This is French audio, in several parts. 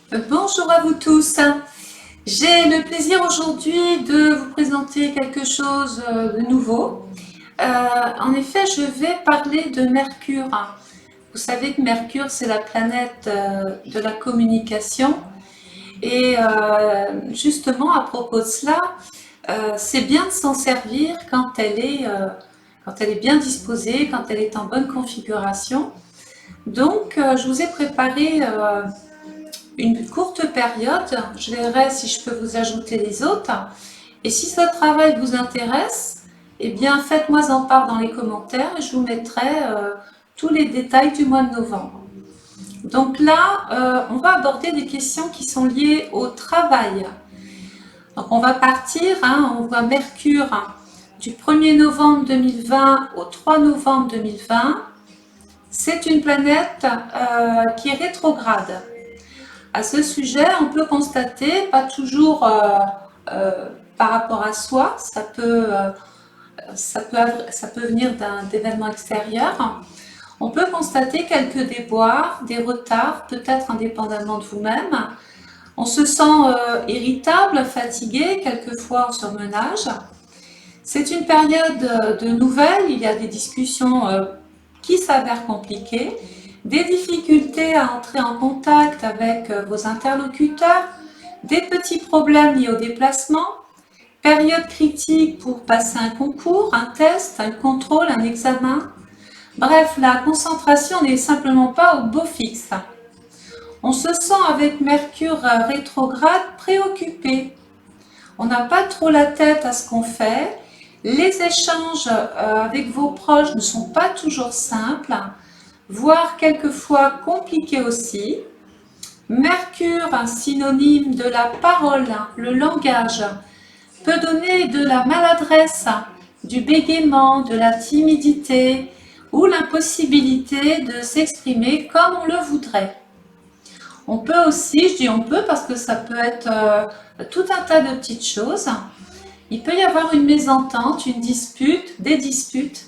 Bonjour à vous tous. J'ai le plaisir aujourd'hui de vous présenter quelque chose de nouveau. En effet, je vais parler de Mercure. Vous savez que Mercure, c'est la planète de la communication. Et justement, à propos de cela, c'est bien de s'en servir quand elle est bien disposée, quand elle est en bonne configuration. Donc, je vous ai préparé une courte période. Je verrai si je peux vous ajouter les autres. Et si ce travail vous intéresse, eh bien faites-moi en part dans les commentaires et je vous mettrai tous les détails du mois de novembre. Donc là, on va aborder des questions qui sont liées au travail. Donc on va partir, on voit Mercure du 1er novembre 2020 au 3 novembre 2020. C'est une planète qui est rétrograde. À ce sujet, on peut constater, pas toujours par rapport à soi, ça peut venir d'événements extérieurs. On peut constater quelques déboires, des retards, peut-être indépendamment de vous-même. On se sent irritable, fatigué, quelquefois en surmenage. C'est une période de nouvelles, il y a des discussions qui s'avèrent compliquées, des difficultés à entrer en contact avec vos interlocuteurs, des petits problèmes liés au déplacement, période critique pour passer un concours, un test, un contrôle, un examen. Bref, la concentration n'est simplement pas au beau fixe. On se sent avec Mercure rétrograde préoccupé. On n'a pas trop la tête à ce qu'on fait. Les échanges avec vos proches ne sont pas toujours simples, voire quelquefois compliqués aussi. Mercure, un synonyme de la parole, le langage, peut donner de la maladresse, du bégaiement, de la timidité ou l'impossibilité de s'exprimer comme on le voudrait. On peut aussi, je dis on peut parce que ça peut être tout un tas de petites choses. Il peut y avoir une mésentente, une dispute, des disputes.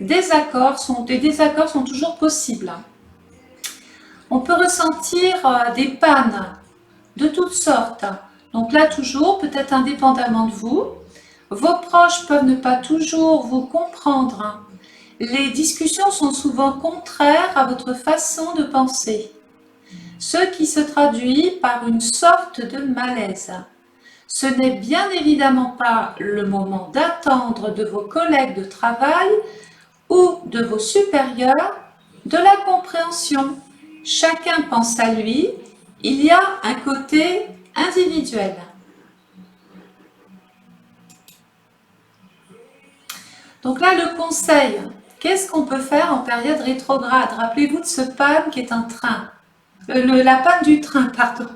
Des désaccords sont toujours possibles. On peut ressentir des pannes de toutes sortes. Donc là, toujours, peut-être indépendamment de vous, vos proches peuvent ne pas toujours vous comprendre. Les discussions sont souvent contraires à votre façon de penser, ce qui se traduit par une sorte de malaise. Ce n'est bien évidemment pas le moment d'attendre de vos collègues de travail ou de vos supérieurs de la compréhension. Chacun pense à lui, il y a un côté individuel. Donc là, le conseil, qu'est-ce qu'on peut faire en période rétrograde? Rappelez-vous de ce panne qui est un train. La panne du train, pardon.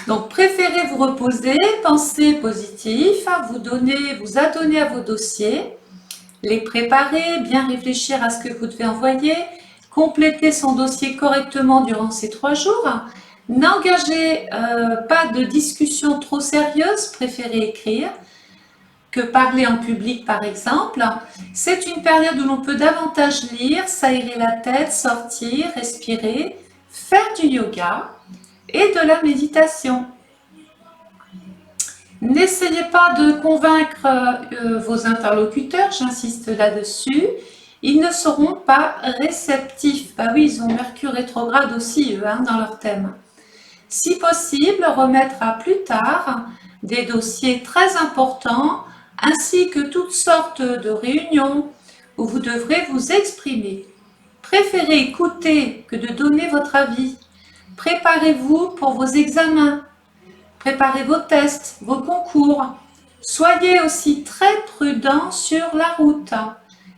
Donc, préférez vous reposer, pensez positif, vous adonner à vos dossiers, les préparer, bien réfléchir à ce que vous devez envoyer, compléter son dossier correctement durant ces 3 jours. N'engagez pas de discussion trop sérieuse, préférez écrire que parler en public par exemple. C'est une période où l'on peut davantage lire, s'aérer la tête, sortir, respirer, faire du yoga et de la méditation. N'essayez pas de convaincre vos interlocuteurs, j'insiste là-dessus. Ils ne seront pas réceptifs. Bah oui, ils ont Mercure rétrograde aussi, eux, dans leur thème. Si possible, remettre à plus tard des dossiers très importants, ainsi que toutes sortes de réunions où vous devrez vous exprimer. Préférez écouter que de donner votre avis. Préparez-vous pour vos examens. Préparez vos tests, vos concours. Soyez aussi très prudent sur la route.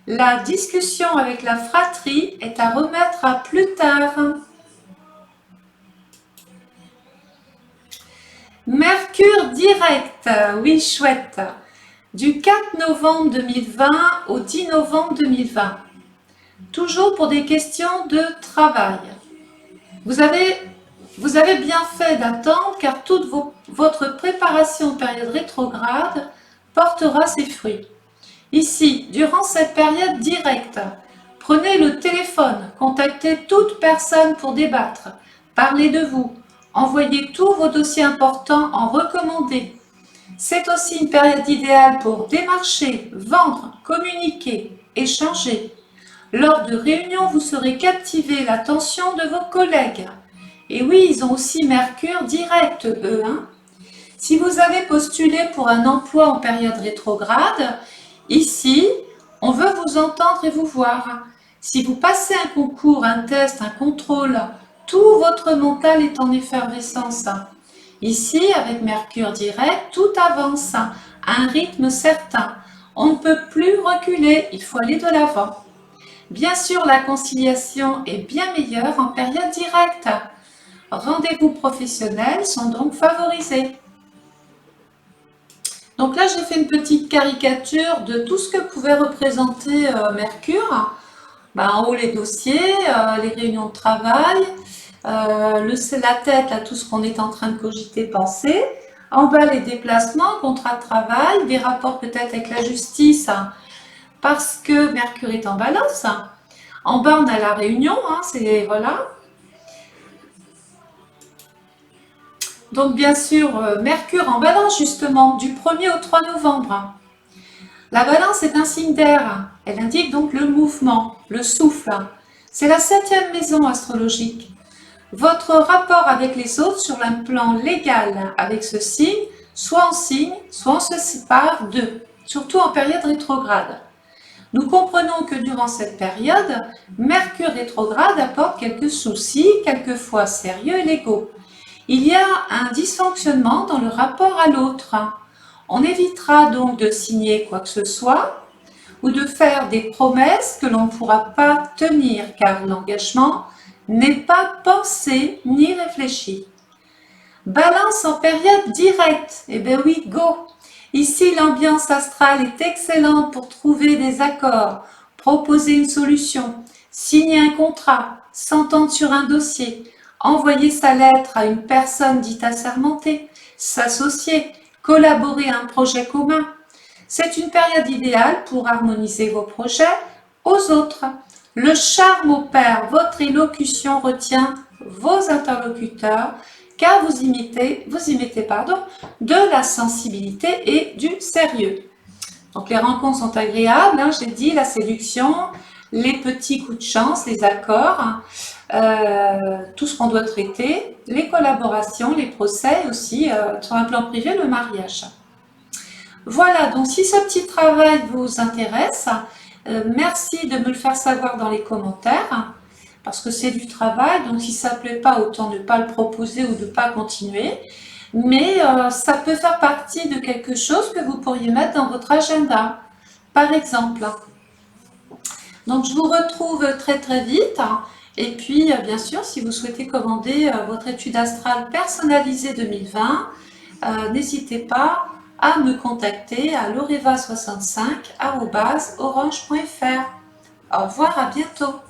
La discussion avec la fratrie est à remettre à plus tard. Mercure direct, oui chouette, du 4 novembre 2020 au 10 novembre 2020. Toujours pour des questions de travail. Vous avez bien fait d'attendre car toute votre préparation en période rétrograde portera ses fruits. Ici, durant cette période directe, prenez le téléphone, contactez toute personne pour débattre, parlez de vous, Envoyez tous vos dossiers importants en recommandé. C'est aussi une période idéale pour démarcher, vendre, communiquer, échanger. Lors de réunions, vous serez captiver l'attention de vos collègues. Et oui, ils ont aussi Mercure direct, eux. Si vous avez postulé pour un emploi en période rétrograde, ici, on veut vous entendre et vous voir. Si vous passez un concours, un test, un contrôle, tout votre mental est en effervescence. Ici, avec Mercure direct, tout avance à un rythme certain. On ne peut plus reculer, il faut aller de l'avant. Bien sûr, la conciliation est bien meilleure en période directe. Rendez-vous professionnels sont donc favorisés. Donc là, j'ai fait une petite caricature de tout ce que pouvait représenter Mercure. En haut, les dossiers, les réunions de travail, la tête, là, tout ce qu'on est en train de cogiter, penser. En bas, les déplacements, contrat de travail, des rapports peut-être avec la justice, parce que Mercure est en balance. En bas, on a la réunion, voilà. Donc, bien sûr, Mercure en balance, justement, du 1er au 3 novembre. La balance est un signe d'air. Elle indique donc le mouvement, le souffle. C'est la 7e maison astrologique. Votre rapport avec les autres sur un plan légal avec ce signe, soit en signe, soit on se sépare d'eux, surtout en période rétrograde. Nous comprenons que durant cette période, Mercure rétrograde apporte quelques soucis, quelquefois sérieux et légaux. Il y a un dysfonctionnement dans le rapport à l'autre. On évitera donc de signer quoi que ce soit ou de faire des promesses que l'on ne pourra pas tenir car l'engagement n'est pas pensé ni réfléchi. Balance en période directe. Eh bien oui, go! Ici, l'ambiance astrale est excellente pour trouver des accords, proposer une solution, signer un contrat, s'entendre sur un dossier, envoyer sa lettre à une personne dite assermentée, s'associer, collaborer à un projet commun. C'est une période idéale pour harmoniser vos projets aux autres. Le charme opère, votre élocution retient vos interlocuteurs car vous y mettez de la sensibilité et du sérieux. Donc les rencontres sont agréables, j'ai dit, la séduction, les petits coups de chance, les accords, tout ce qu'on doit traiter, les collaborations, les procès aussi, sur un plan privé, le mariage. Voilà, donc si ce petit travail vous intéresse, merci de me le faire savoir dans les commentaires, parce que c'est du travail, donc si ça ne plaît pas, autant ne pas le proposer ou de ne pas continuer. Mais ça peut faire partie de quelque chose que vous pourriez mettre dans votre agenda, par exemple. Donc je vous retrouve très très vite. Et puis bien sûr, si vous souhaitez commander votre étude astrale personnalisée 2020, n'hésitez pas à me contacter à loreva65@orange.fr. Au revoir, à bientôt.